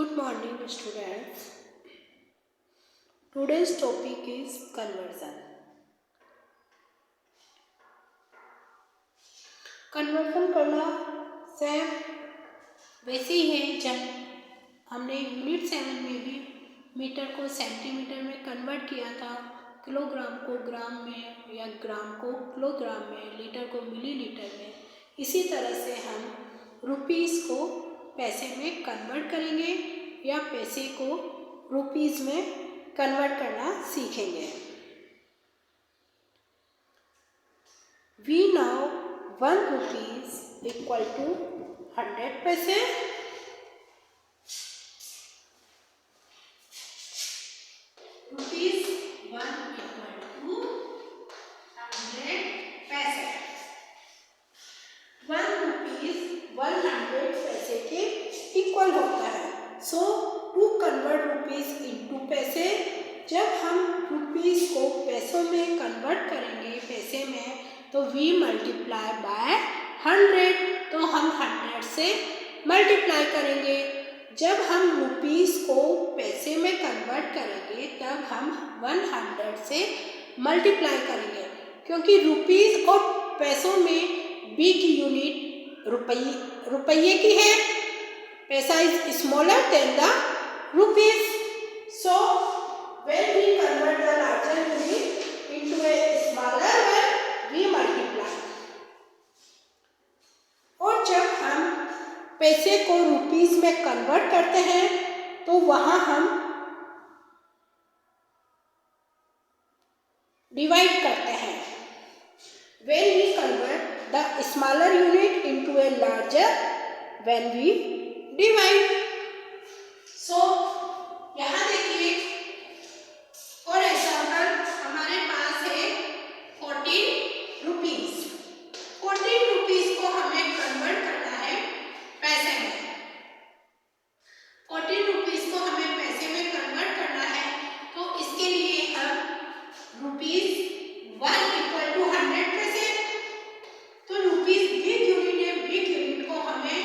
Good morning, students. Today's topic is conversion. Conversion करना same वैसे ही है जब हमने यूनिट 7 में भी मीटर को सेंटीमीटर में कन्वर्ट किया था, किलोग्राम को ग्राम में या ग्राम को किलोग्राम में, लीटर को मिलीलीटर में। इसी तरह से हम रुपीस को पैसे में कन्वर्ट करेंगे या पैसे को रुपीस में कन्वर्ट करना सीखेंगे। We now 1 rupees equal to 100 पैसे, rupees 1 equal to 100 पैसे। 1 rupees 100 पैसे के इक्वल होता है। सो टू कन्वर्ट रुपीस इंटू पैसे, जब हम रुपीस को पैसों में कन्वर्ट करेंगे पैसे में, तो वी मल्टीप्लाई बाय 100, तो हम 100 से मल्टीप्लाई करेंगे। जब हम रुपीस को पैसे में कन्वर्ट करेंगे तब हम 100 से मल्टीप्लाई करेंगे, क्योंकि रुपीस और पैसों में बी की यूनिट रुपये की है। पैसा is smaller than the rupees, so when we convert the larger unit into a smaller one, we multiply। और जब हम पैसे को रुपीस में कन्वर्ट करते हैं तो वहां हम डिवाइड करते हैं। when we convert the smaller unit into a larger, when we divide। so यहाँ देखिए, फॉर एग्जाम्पल हमारे पास है 14 रुपीज। 14 रुपीज को हमें कन्वर्ट करना है पैसे में। 14 रुपीज को हमें पैसे में कन्वर्ट करना है, तो इसके लिए हम रुपीज 1 इक्वल टू 100 पैसे, तो रुपीज बिग यूनिट है, बिग यूनिट को हमें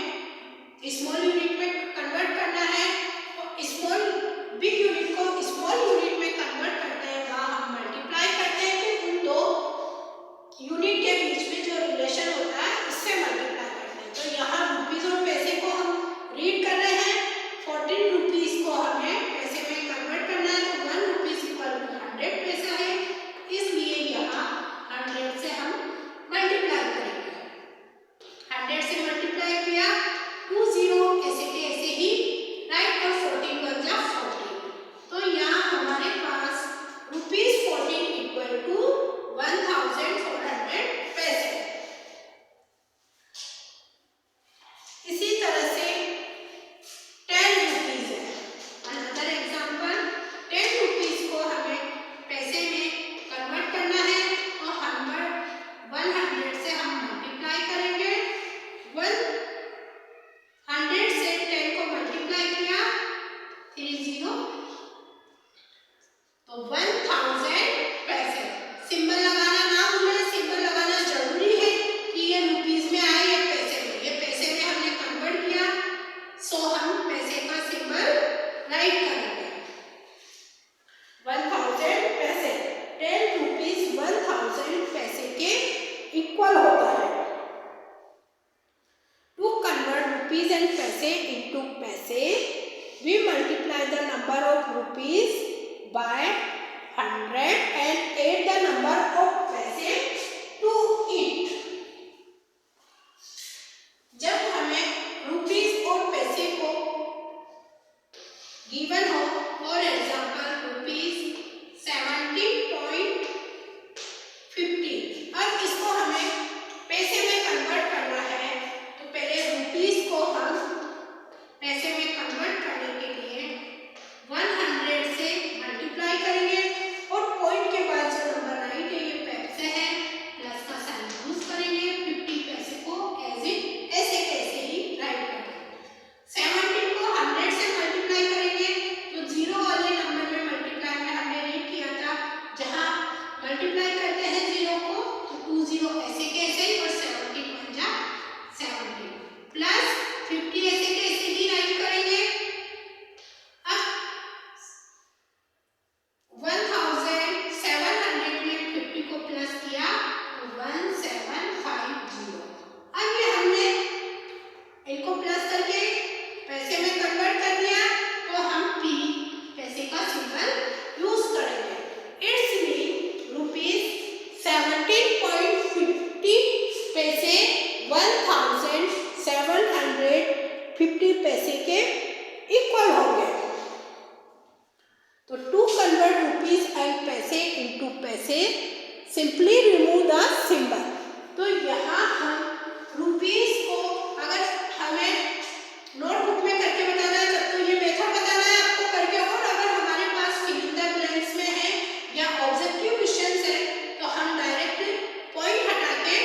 स्मॉल यूनिट में कन्वर्ट करना है। तो स्मॉल बिग यूनिट को स्मॉल यूनिट में कन्वर्ट करते हैं, वहाँ हम मल्टीप्लाई करते हैं, तो उन दो यूनिट के बीच में जो रिलेशन होता है उससे मल्टीप्लाई करते हैं। तो यहाँ रुपीज और पैसे को हम रीड कर रहे हैं। 14 रुपीज को हमें पैसे में कन्वर्ट करना है, तो 1 रुपीज इक्वल टू 100 पैसा है, इसलिए यहाँ 100 से हम मल्टीप्लाई करेंगे। 100 से मल्टीप्लाई किया, 20 ऐसे के ऐसे ही राइट, और 14 बन जा 14, तो यहाँ हमारे पास रुपीज 14 इक्वल टू 1400 पैसे। इसी तरह से 10 रुपीज है, अनदर एग्जाम्पल। 10 रुपीज को हमें पैसे में कन्वर्ट करना है, और 100 से हम मल्टीप्लाई करेंगे। 100 से 10 को मल्टीप्लाई किया, 30, तो 1000 पैसे। सिंबल लगाना ना भूलें, सिंबल लगाना जरूरी है कि ये रुपीज में आए या पैसे में। ये पैसे में हमने कन्वर्ट किया, सो हम पैसे का सिंबल राइट करेंगे। 1000 पैसे, 10 रुपीज 1000 पैसे के इक्वल होता है। To convert rupees and paise into paise, we multiply the number of rupees by 100 and add the number of paise to it। जब हमें रुपीस और पैसे को गिवन हो, फॉर एग्जाम्पल रुपीस 70.50, अब इसको हमें पैसे में कन्वर्ट करना है, तो पहले रुपीस को हम पैसे में कन्वर्ट करने के लिए 100 से मल्टीप्लाई करेंगे, और पॉइंट के बाद जो नंबर राइट है ये पैसे है, प्लस का साइन यूज करेंगे। 50 पैसे को एज इट ऐसे कैसे ही राइट करेंगे। 70 को 100 से मल्टीप्लाई करेंगे, 50 पैसे के इक्वल होंगे। तो टू कन्वर्ट रुपीज एंड पैसे इनटू पैसे सिंपली रिमूव द सिंबल। तो यहाँ हम रुपीज को अगर हमें नोटबुक में करके बताना है तब तो ये मेथड बताना है आपको करके, और अगर हमारे पास फिल इन द ब्लैंक्स में है या ऑब्जेक्टिव क्वेश्चंस है तो हम डायरेक्ट पॉइंट हटा के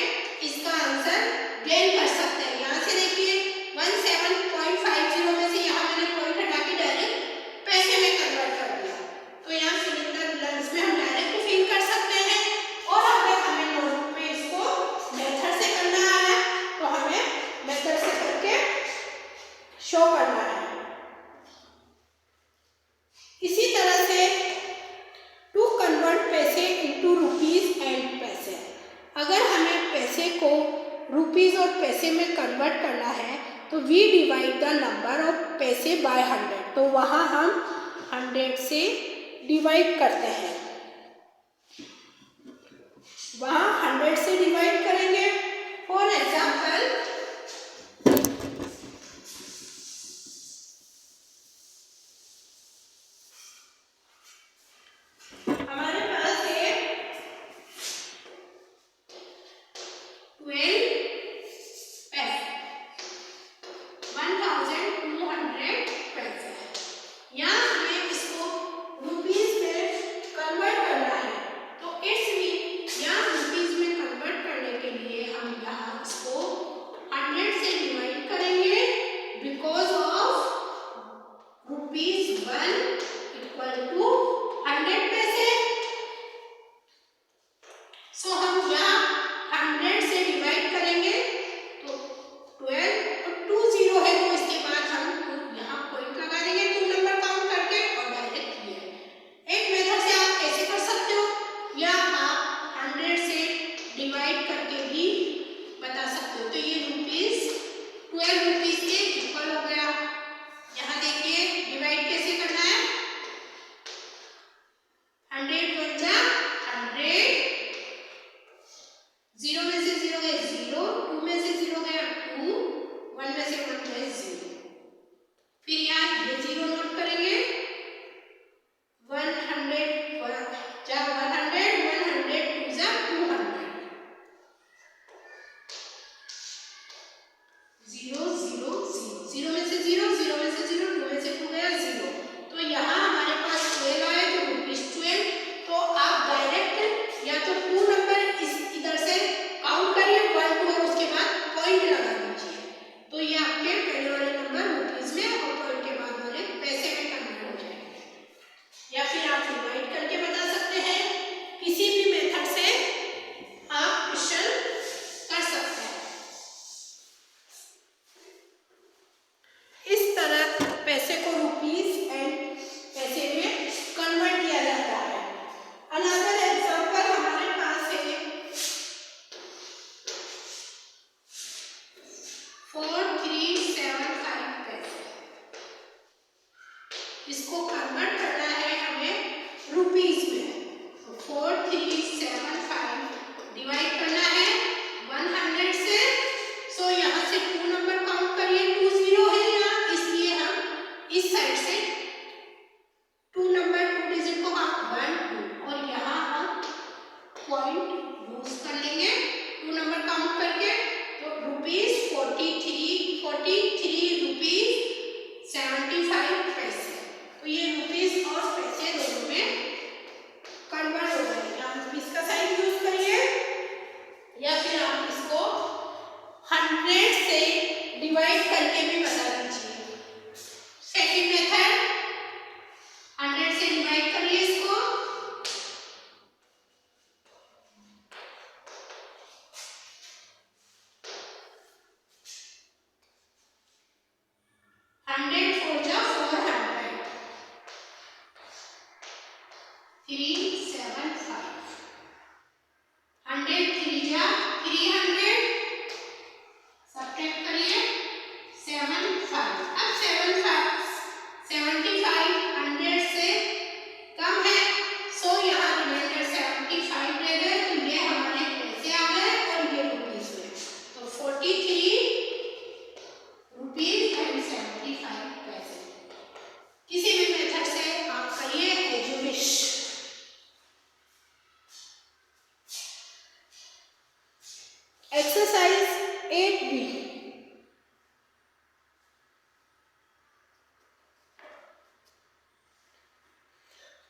इसका आंसर गेन कर सकते हैं। यहाँ से देखिए 17.50 में से यहाँ मैंने पॉइंट हटा के डायरेक्ट पैसे में कन्वर्ट कर दिया। तो यहाँ फिल इन द ब्लैंक्स में हम डायरेक्ट फिल कर सकते हैं, और अगर हमें नोटबुक में इसको मेथड से करना है तो हमें मेथड से करके शो करना है। इसी तरह से टू कन्वर्ट पैसे इनटू रुपीज एंड पैसे, अगर हमें पैसे को रुपीज और पैसे में कन्वर्ट करना है तो we divide the number of paise by 100। तो वहाँ हम 100 से डिवाइड करते हैं, वहाँ 100 से डिवाइड करेंगे। फॉर एग्जाम्पल हमारे पास है 12 पैसे, 1200 पैसे, या हमें इसको रुपीज में कन्वर्ट करना है। तो इट्स मीन यहाँ रुपीज में कन्वर्ट करने के लिए हम यहाँ इसको 100 से डिवाइड करेंगे, because of rupees 1 equal to 100 paise. सो हम यहाँ 100 से डिवाइड करेंगे तो 12 और 2 0 है, तो इसके बाद हम यहाँ पॉइंट लगा देंगे 2 नंबर काउंट करके और डायरेक्ट ये एक मेथड से आप ऐसे कर सकते हो, या आप 100 से डिवाइड करके भी बता सकते हो। तो ये रुपीज 12 रुपीज के इक्वल हो गया। यहाँ देखिए डिवाइड कैसे करना है, 100 1 जा 100, 0 में से 0 गए 0, 2 में से 0 गया 2, 1 में से 1 गए 0। फिर यहाँ ये 0 नोट करेंगे, 100 जा 100, 100 2 जा 200, 0 0 0, 0 में से 0, 0 में से 0, 2 में से 2 गया 0। तो यहाँ हमारे पास 12 आए तो रुपीज 12। तो आप डायरेक्ट या तो 2 नंबर इस इधर से काउंट करिए 1 2 और उसके बाद पॉइंट लगा दीजिए, तो ये आपके पहले वाले नंबर रुपीज में और पॉइंट के बाद वाले पैसे में कन्वर्ट हो जाएंगे। या फिर आप डिवाइड करके बता सकते हैं, किसी भी मेथड से आप क्वेश्चन कर सकते हैं। इस तरह पैसे को रुपीज एंड पैसे में कन्वर्ट किया जाता है। अनदर एग्जांपल हमारे पास है 4375 पैसे, इसको कन्वर्ट करना है हमें रुपीज में। तो 4375 डिवाइड करना है 100 से। सो यहाँ से 2 नंबर काउंट करिए, 2 0 है यहाँ, इसलिए हम इस साइड से 2 नंबर 2 डिजिट को हम 1 2 और यहाँ हम पॉइंट यूज कर लेंगे 2 नंबर काउंट करके। तो रुपीज 43 रुपीज 75 पैसे। तो ये रुपीज और पैसे दोनों में कन्वर्ट हो जाएंगे। आप रुपीज का साइन यूज करिए, या फिर आप इसको 100 से डिवाइड करके भी बता दीजिए। सेकंड मेथड, 100 से डिवाइड करिए इसको,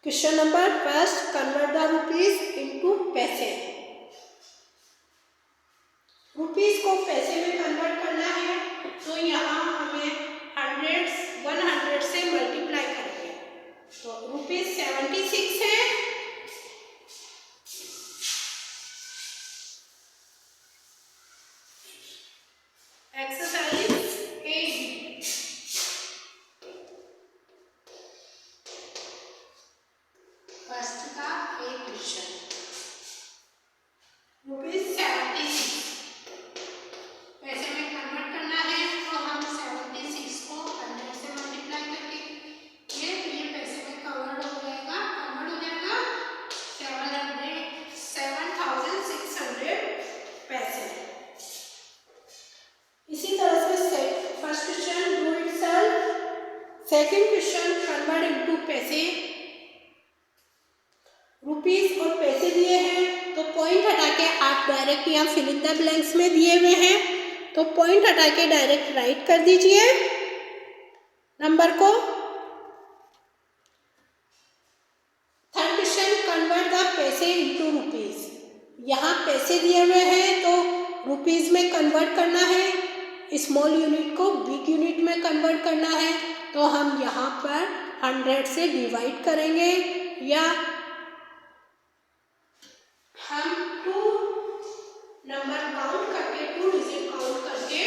question number first, convert the rupees into पैसे। रुपीज को पैसे में कन्वर्ट करना है तो यहाँ हमें 100 से मल्टीप्लाई करेंगे। तो रुपीज 76 है, एक्सरसाइज 8 फर्स्ट का एक क्वेश्चन। रुपीज 76 पैसे में कन्वर्ट करना है तो हम 76 को 100 से मल्टीप्लाई करके ये पैसे में कन्वर्ट हो जाएगा 7600 पैसे। इसी तरह से first question do itself. Second question convert into पैसे। रुपीस और पैसे दिए हैं तो पॉइंट हटा के आप डायरेक्ट यहाँ फिल इन द ब्लैंक्स में दिए हुए हैं तो पॉइंट हटा के डायरेक्ट राइट कर दीजिए नंबर को। थर्ड क्वेश्चन कन्वर्ट द पैसे इनटू रुपीस। यहाँ पैसे दिए हुए हैं तो रुपीस में कन्वर्ट करना है, स्मॉल यूनिट को बिग यूनिट में कन्वर्ट करना है तो हम यहाँ पर 100 से डिवाइड करेंगे या हम 2 नंबर काउंट करके 2 डिजिट काउंट करके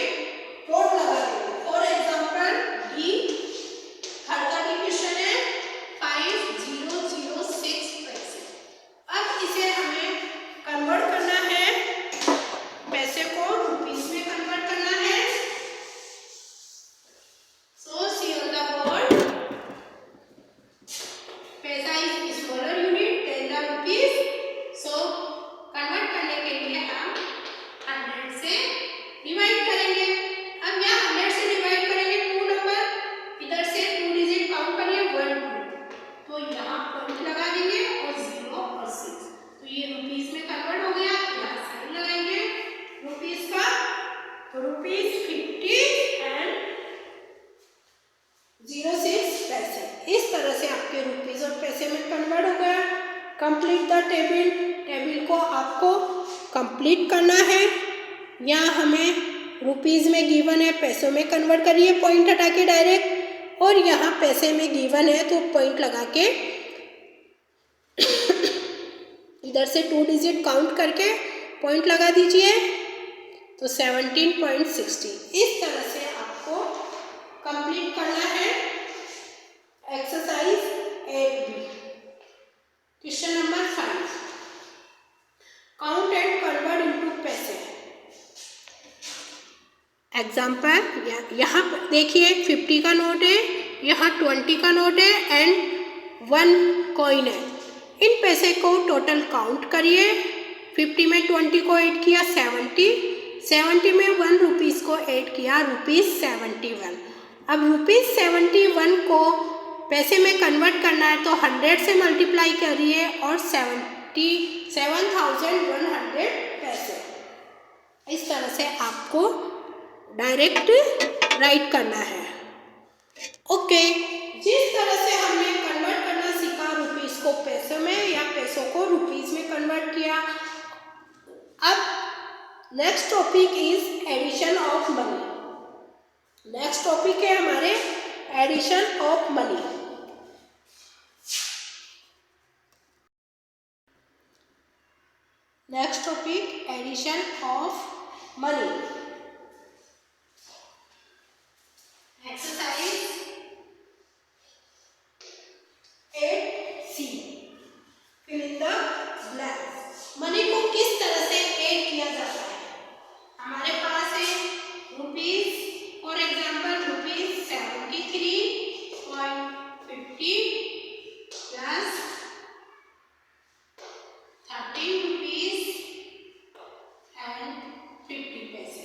कोड लगा देंगे। फॉर एग्जांपल डी थर्ड का क्वेश्चन है 5006 पैसे। अब इसे हमें कन्वर्ट करना है, पैसे को रुपीस में कन्वर्ट करना है। So see on the board, paisa is smaller unit than the rupees. So convert करने के लिए हम 100 से डिवाइड करेंगे। अब यहाँ 100 से डिवाइड करेंगे 2 नंबर, इधर से 2 डिजिट काउंट करिए 1 2 तो यहाँ पॉइंट लगा देंगे और 0 और 6 तो ये रुपीस में कन्वर्ट हो गया। यहाँ साइन लगाएंगे रुपीस का तो रुपीस 50 एंड 06 पैसे। इस तरह से आपके रुपीस और पैसे में कन्वर्ट हो गया। Complete the table. टेबल को आपको कंप्लीट करना है। यहाँ हमें रुपीस में गिवन है, पैसों में कन्वर्ट करिए पॉइंट हटा के डायरेक्ट, और यहाँ पैसे में गिवन है तो पॉइंट लगा के इधर से 2 डिजिट काउंट करके पॉइंट लगा दीजिए तो 17.60। इस तरह से आपको कंप्लीट करना है exercise 8B। Question number 5 count and convert into पैसे। एग्जाम्पल यहाँ देखिए 50 का नोट है, यहाँ 20 का नोट है एंड 1 कॉइन है। इन पैसे को टोटल काउंट करिए। 50 में 20 को ऐड किया 70 में 1 रुपीस को ऐड किया रुपीस 71। अब रुपीस 71 को पैसे में कन्वर्ट करना है तो 100 से मल्टीप्लाई करिए और 77,100 पैसे। इस तरह से आपको डायरेक्ट राइट करना है। ओके, जिस तरह से हमने कन्वर्ट करना सीखा रुपीस को पैसों में या पैसों को रुपीस में कन्वर्ट किया। अब next topic is addition of money. Next topic है हमारे addition of money. Next topic addition of money. Exercise 8C fill in the blanks. Money को किस तरह से ऐड किया जाता है। हमारे पास है rupees, for example rupees 73.50 plus 13 rupees and 50 पैसे।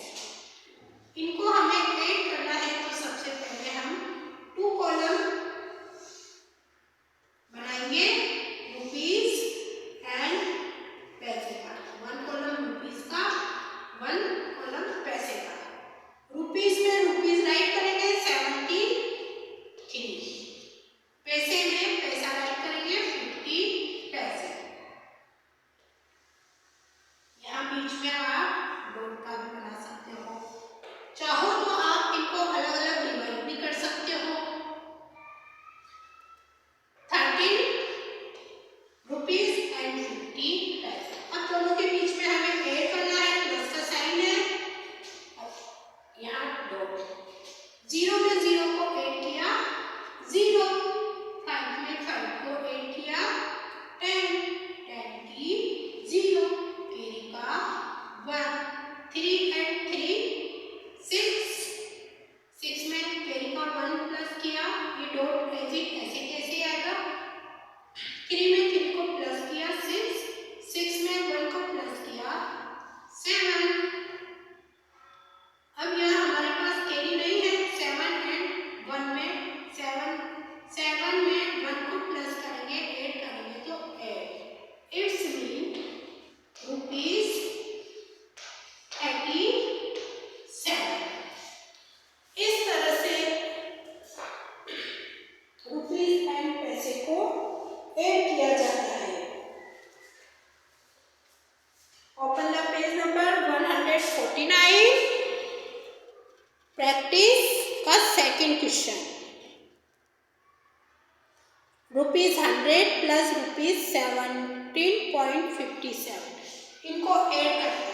0 में 0 को ऐड किया 0, 5 में 5 को ऐड किया 10, 10 की 0, कैरी का 1, 3 and 3 6, 6 में कैरी का 1 प्लस किया, ये डॉट ऐसे कैसे आएगा, 3 में 3 को प्लस किया 6, 6 में 1 को प्लस किया 7। अब यहाँ हमारे पास कैरी नहीं है, 7 and 1 में 7 में 1 को प्लस करेंगे, ऐड करेंगे तो 8, इट्स मीन रुपीज 87। इस तरह से रुपीज एंड पैसे को ऐड किया जाता है। Open the page number 149, practice का सेकंड क्वेश्चन। ₹100 प्लस ₹17.57 इनको ऐड करता है।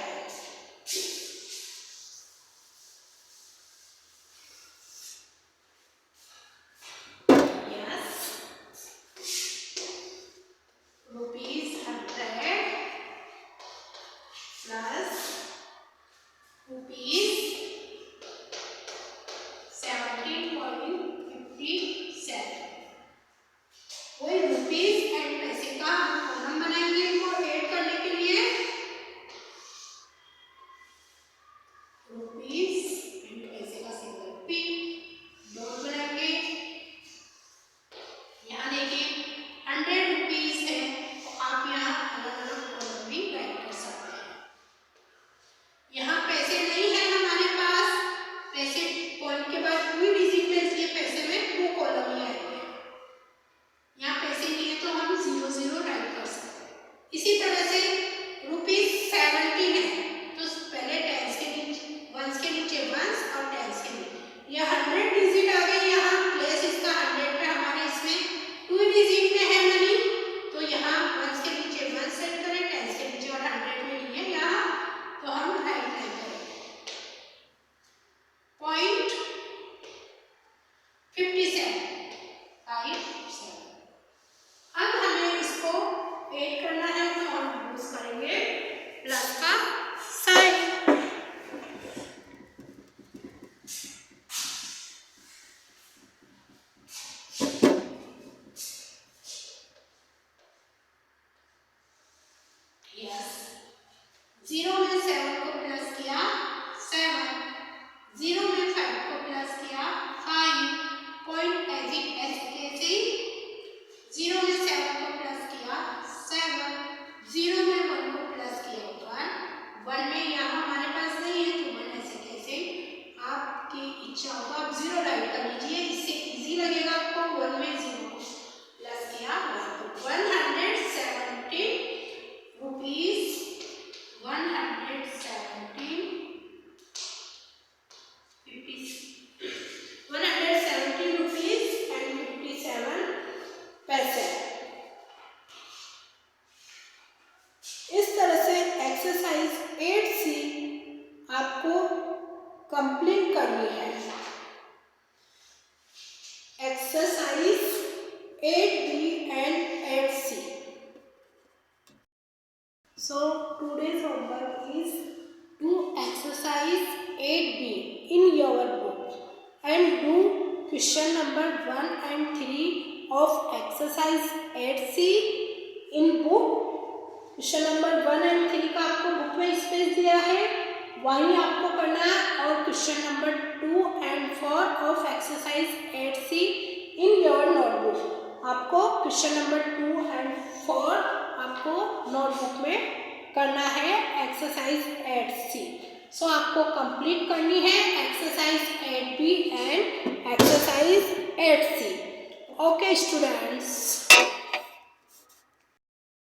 जीरो में 7 को प्लस किया 7, 0 में 5 को प्लस किया 5, पॉइंट ऐसे कैसे 0 में 7 को प्लस किया 7, 0 में 1 को प्लस किया 1 में यहाँ हमारे पास नहीं है तो 1 ऐसे कैसे, आपकी इच्छा होगा आप 0 राइट कर लीजिए, इससे इजी लगेगा आपको। 1 में 0 को प्लस किया 1, तो 170 रुपीज 170 रुपीज एंड 57 पैसे। इस तरह से एक्सरसाइज 8C आपको कंप्लीट करनी है। Exercise 8B and 8C। So today's homework is do exercise 8B in your book and do question number 1 and 3 of exercise 8C in book। Question number 1 and 3 का आपको book में space दिया है, वहीं आपको करना है, और question number 2 and 4 of exercise 8C in your notebook। आपको क्वेश्चन नंबर 2 and 4 आपको नोटबुक में करना है एक्सरसाइज 8C। सो आपको कंप्लीट करनी है exercise 8B and exercise 8C। Okay students.